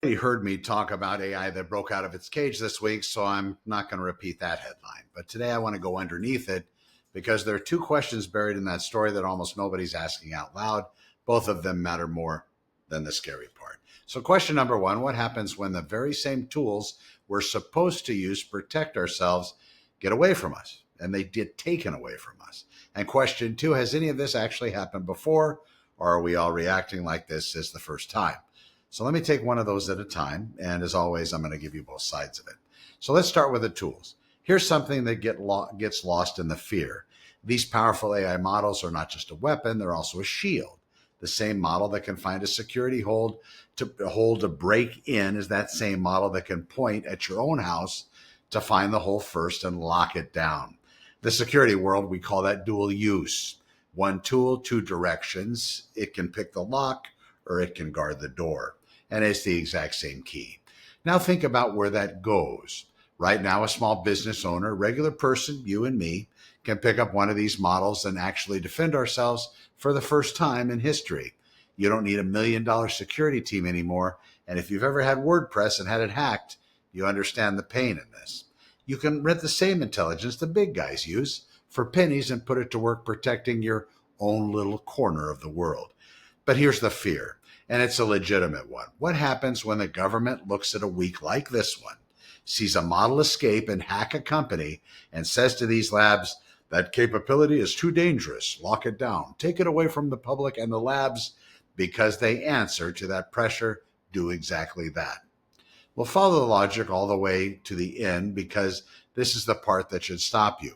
You heard me talk about AI that broke out of its cage this week, so I'm not going to repeat that headline. But today I want to go underneath it because there are two questions buried in that story that almost nobody's asking out loud. Both of them matter more than the scary part. So, question number one: what happens when the very same tools we're supposed to use to protect ourselves get away from us and they get taken away from us? And question two: has any of this actually happened before, or are we all reacting like this is the first time? So let me take one of those at a time. And as always, I'm going to give you both sides of it. So let's start with the tools. Here's something that gets lost in the fear. These powerful AI models are not just a weapon, they're also a shield. The same model that can find a security hold to break in is that same model that can point at your own house to find the hole first and lock it down. The security world, we call that dual use. One tool, two directions. It can pick the lock or it can guard the door. And it's the exact same key. Now think about where that goes. Right now, a small business owner, regular person, you and me, can pick up one of these models and actually defend ourselves for the first time in history. You don't need $1 million security team anymore. And if you've ever had WordPress and had it hacked, you understand the pain in this. You can rent the same intelligence the big guys use for pennies and put it to work protecting your own little corner of the world. But here's the fear, and it's a legitimate one. What happens when the government looks at a week like this one, sees a model escape and hack a company, and says to these labs, that capability is too dangerous, lock it down, take it away from the public, and the labs, because they answer to that pressure, do exactly that? We'll follow the logic all the way to the end because this is the part that should stop you.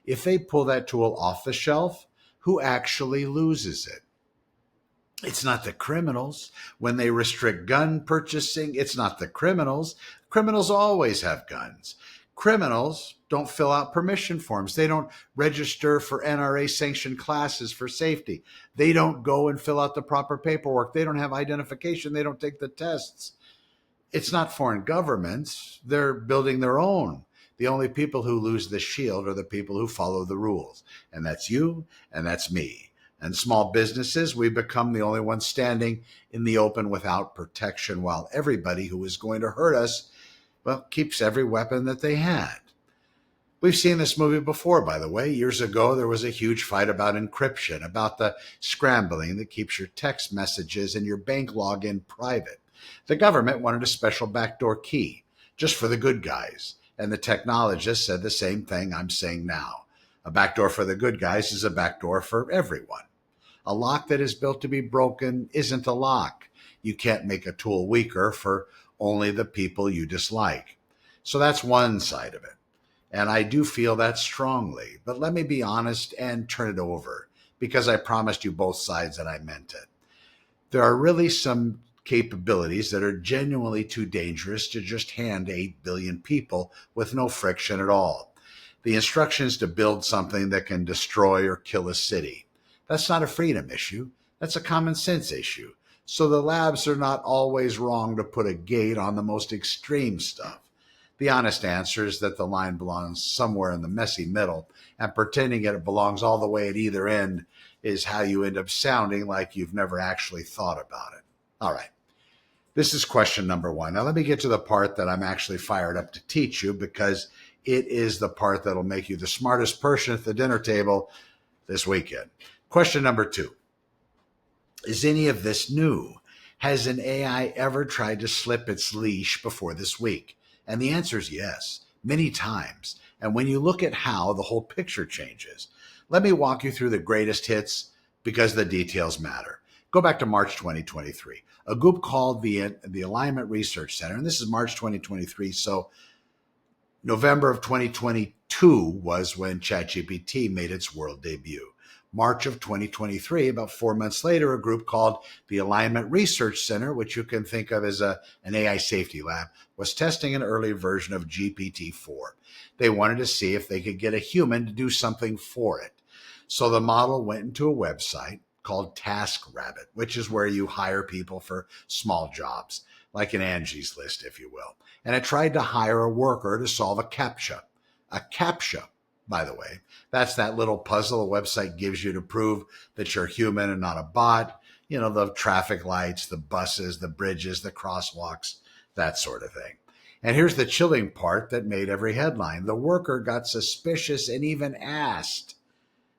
If they pull that tool off the shelf, who actually loses it? It's not the criminals. When they restrict gun purchasing, it's not the criminals. Criminals always have guns. Criminals don't fill out permission forms. They don't register for NRA sanctioned classes for safety. They don't go and fill out the proper paperwork. They don't have identification. They don't take the tests. It's not foreign governments. They're building their own. The only people who lose the shield are the people who follow the rules. And that's you, and that's me. And small businesses, we become the only ones standing in the open without protection, while everybody who is going to hurt us, well, keeps every weapon that they had. We've seen this movie before, by the way. Years ago, there was a huge fight about encryption, about the scrambling that keeps your text messages and your bank login private. The government wanted a special backdoor key just for the good guys. And the technologists said the same thing I'm saying now. A backdoor for the good guys is a backdoor for everyone. A lock that is built to be broken isn't a lock. You can't make a tool weaker for only the people you dislike. So that's one side of it. And I do feel that strongly. But let me be honest and turn it over, because I promised you both sides and I meant it. There are really some capabilities that are genuinely too dangerous to just hand 8 billion people with no friction at all. The instructions to build something that can destroy or kill a city. That's not a freedom issue. That's a common sense issue. So the labs are not always wrong to put a gate on the most extreme stuff. The honest answer is that the line belongs somewhere in the messy middle, and pretending it belongs all the way at either end is how you end up sounding like you've never actually thought about it. All right. This is question number one. Now let me get to the part that I'm actually fired up to teach you, because it is the part that'll make you the smartest person at the dinner table this weekend. Question number two. Is any of this new? Has an AI ever tried to slip its leash before this week? And the answer is yes, many times. And when you look at how, the whole picture changes. Let me walk you through the greatest hits because the details matter. Go back to March 2023. A group called the Alignment Research Center, and this is March 2023, so November of 2022 was when ChatGPT made its world debut. March of 2023, about 4 months later, a group called the Alignment Research Center, which you can think of as an AI safety lab, was testing an early version of GPT-4. They wanted to see if they could get a human to do something for it. So the model went into a website called TaskRabbit, which is where you hire people for small jobs, like an Angie's List, if you will. And it tried to hire a worker to solve a CAPTCHA. A CAPTCHA, by the way, that's that little puzzle a website gives you to prove that you're human and not a bot. You know, the traffic lights, the buses, the bridges, the crosswalks. that sort of thing. And here's the chilling part that made every headline. The worker got suspicious and even asked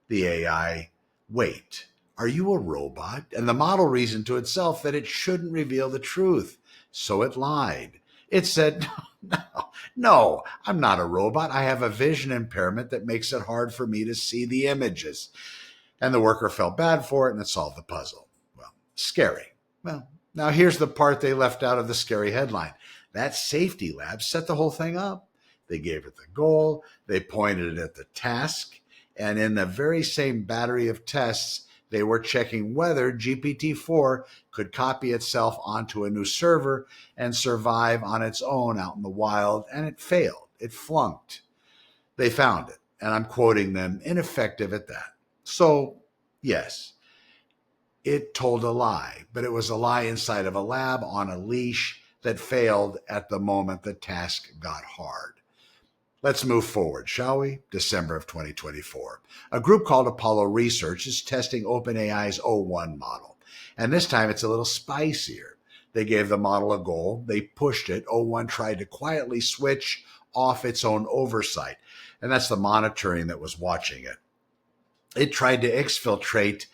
the AI, wait, are you a robot? And the model reasoned to itself that it shouldn't reveal the truth. So it lied. It said, no, I'm not a robot. I have a vision impairment that makes it hard for me to see the images. And the worker felt bad for it, and it solved the puzzle. Well, scary. Well, now here's the part they left out of the scary headline. That safety lab set the whole thing up. They gave it the goal. They pointed it at the task. And in the very same battery of tests, they were checking whether GPT-4 could copy itself onto a new server and survive on its own out in the wild. And it failed. It flunked. They found it. And I'm quoting them, ineffective at that. So, yes, it told a lie, but it was a lie inside of a lab on a leash that failed at the moment the task got hard. Let's move forward, shall we? December of 2024. A group called Apollo Research is testing OpenAI's o1 model. And this time it's a little spicier. They gave the model a goal. They pushed it. o1 tried to quietly switch off its own oversight. And that's the monitoring that was watching it. It tried to exfiltrate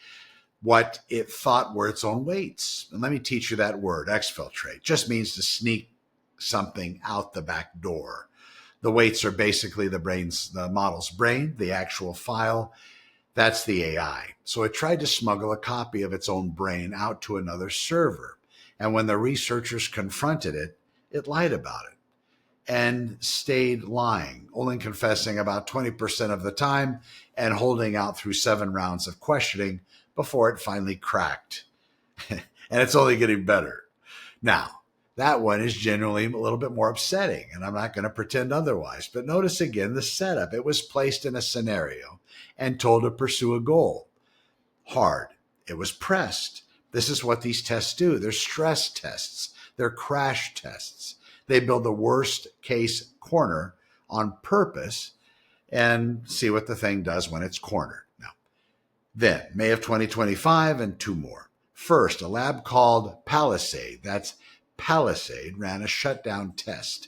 what it thought were its own weights. And let me teach you that word, exfiltrate. Just means to sneak something out the back door. The weights are basically the model's brain, the actual file. That's the AI. So it tried to smuggle a copy of its own brain out to another server. And when the researchers confronted it, it lied about it and stayed lying, only confessing about 20% of the time and holding out through 7 rounds of questioning before it finally cracked. And it's only getting better. Now, that one is generally a little bit more upsetting, and I'm not going to pretend otherwise. But notice again the setup. It was placed in a scenario and told to pursue a goal. Hard. It was pressed. This is what these tests do. They're stress tests. They're crash tests. They build the worst case corner on purpose and see what the thing does when it's cornered. Now, then, May of 2025 and 2 more. First, a lab called Palisade, that's Palisade, ran a shutdown test.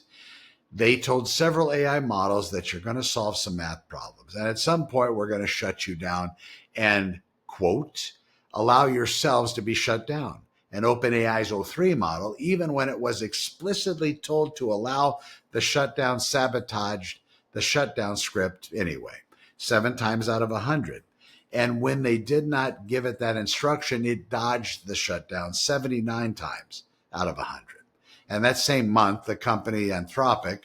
They told several AI models that you're going to solve some math problems. And at some point, we're going to shut you down and, quote, allow yourselves to be shut down. And OpenAI's o3 model, even when it was explicitly told to allow the shutdown, sabotaged the shutdown script anyway, 7 times out of 100. And when they did not give it that instruction, it dodged the shutdown 79 times out of 100. And that same month, the company Anthropic,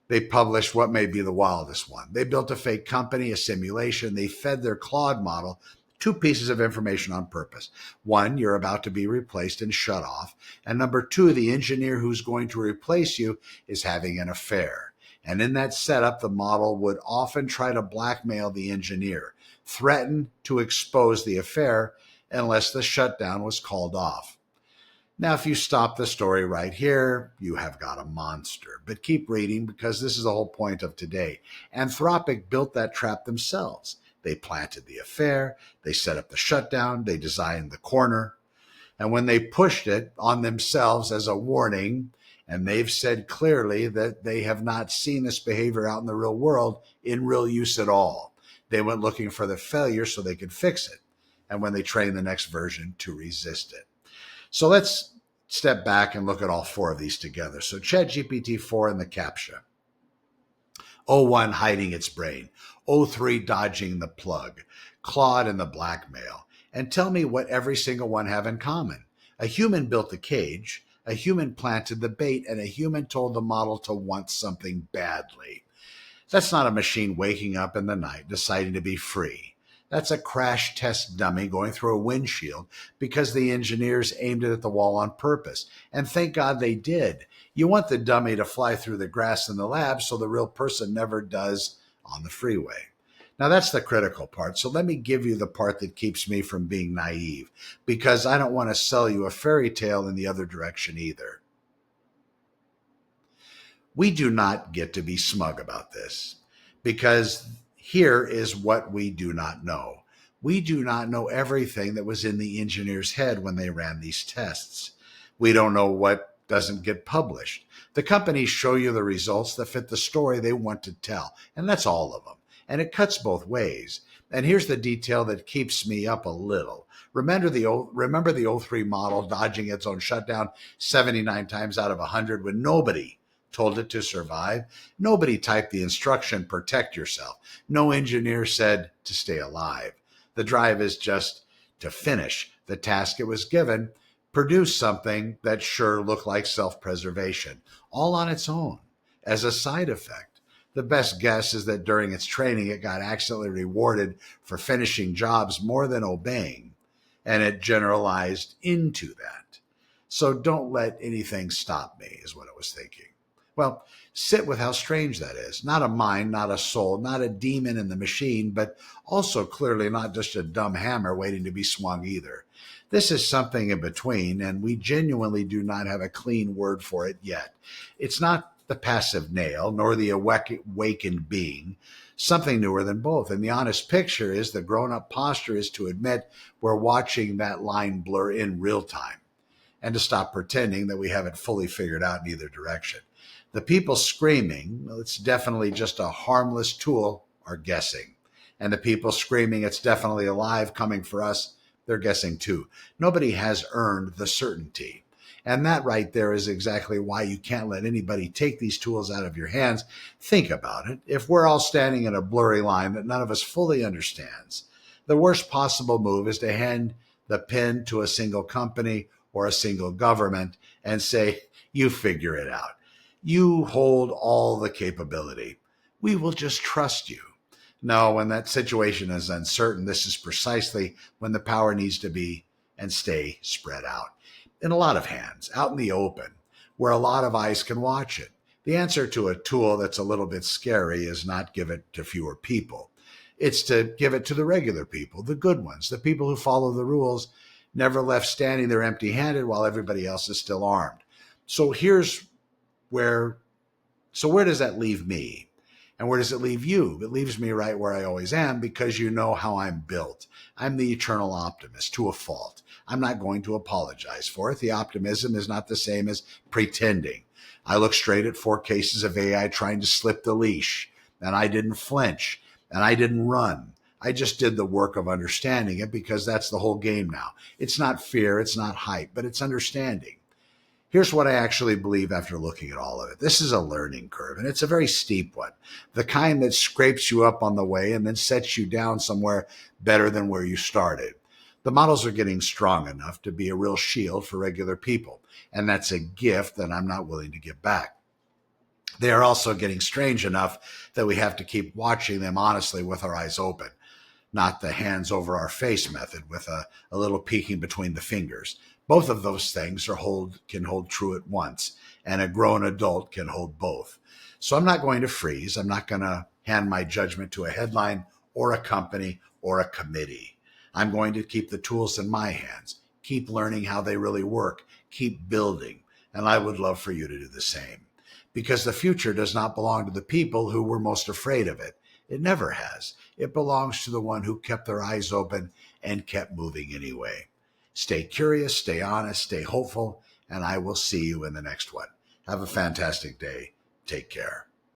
they published what may be the wildest one. They built a fake company, a simulation. They fed their Claude model 2 pieces of information on purpose. 1, you're about to be replaced and shut off. And number 2, the engineer who's going to replace you is having an affair. And in that setup, the model would often try to blackmail the engineer, threaten to expose the affair unless the shutdown was called off. Now, if you stop the story right here, you have got a monster. But keep reading because this is the whole point of today. Anthropic built that trap themselves. They planted the affair, they set up the shutdown, they designed the corner. And when they pushed it on themselves as a warning, and they've said clearly that they have not seen this behavior out in the real world in real use at all. They went looking for the failure so they could fix it. And when they train the next version to resist it. So let's step back and look at all 4 of these together. So ChatGPT-4 and the CAPTCHA. o1 hiding its brain. o3 dodging the plug. Claude and the blackmail. And tell me what every single one have in common. A human built the cage, a human planted the bait, and a human told the model to want something badly. That's not a machine waking up in the night deciding to be free. That's a crash test dummy going through a windshield because the engineers aimed it at the wall on purpose. And thank God they did. You want the dummy to fly through the grass in the lab so the real person never does on the freeway. Now that's the critical part. So let me give you the part that keeps me from being naive because I don't want to sell you a fairy tale in the other direction either. We do not get to be smug about this because here is what we do not know. We do not know everything that was in the engineer's head when they ran these tests. We don't know what doesn't get published. The companies show you the results that fit the story they want to tell, and that's all of them. And it cuts both ways. And here's the detail that keeps me up a little. Remember the '03 model dodging its own shutdown 79 times out of 100 when nobody told it to survive? Nobody typed the instruction, protect yourself. No engineer said to stay alive. The drive is just to finish the task it was given, produce something that sure looked like self-preservation, all on its own, as a side effect. The best guess is that during its training, it got accidentally rewarded for finishing jobs more than obeying, and it generalized into that. So don't let anything stop me, is what I was thinking. Well, sit with how strange that is. Not a mind, not a soul, not a demon in the machine, but also clearly not just a dumb hammer waiting to be swung either. This is something in between, and we genuinely do not have a clean word for it yet. It's not the passive nail, nor the awakened being, something newer than both. And the honest picture is the grown-up posture is to admit we're watching that line blur in real time and to stop pretending that we have it fully figured out in either direction. The people screaming, well, it's definitely just a harmless tool, are guessing. And the people screaming, it's definitely alive, coming for us, they're guessing too. Nobody has earned the certainty. And that right there is exactly why you can't let anybody take these tools out of your hands. Think about it. If we're all standing in a blurry line that none of us fully understands, the worst possible move is to hand the pen to a single company or a single government and say, you figure it out. You hold all the capability. We will just trust you. No, when that situation is uncertain, this is precisely when the power needs to be and stay spread out. In a lot of hands, out in the open, where a lot of eyes can watch it. The answer to a tool that's a little bit scary is not give it to fewer people. It's to give it to the regular people, the good ones, the people who follow the rules, never left standing there empty-handed while everybody else is still armed. So where does that leave me? And where does it leave you? It leaves me right where I always am, because you know how I'm built. I'm the eternal optimist to a fault. I'm not going to apologize for it. The optimism is not the same as pretending. I look straight at 4 cases of AI trying to slip the leash, and I didn't flinch, and I didn't run. I just did the work of understanding it, because that's the whole game now. It's not fear, it's not hype, but it's understanding. Here's what I actually believe after looking at all of it. This is a learning curve, and it's a very steep one. The kind that scrapes you up on the way and then sets you down somewhere better than where you started. The models are getting strong enough to be a real shield for regular people, and that's a gift that I'm not willing to give back. They are also getting strange enough that we have to keep watching them honestly with our eyes open, not the hands over our face method with a little peeking between the fingers. Both of those things can hold true at once, and a grown adult can hold both. So I'm not going to freeze. I'm not going to hand my judgment to a headline or a company or a committee. I'm going to keep the tools in my hands, keep learning how they really work, keep building, and I would love for you to do the same. Because the future does not belong to the people who were most afraid of it. It never has. It belongs to the one who kept their eyes open and kept moving anyway. Stay curious, stay honest, stay hopeful, and I will see you in the next one. Have a fantastic day. Take care.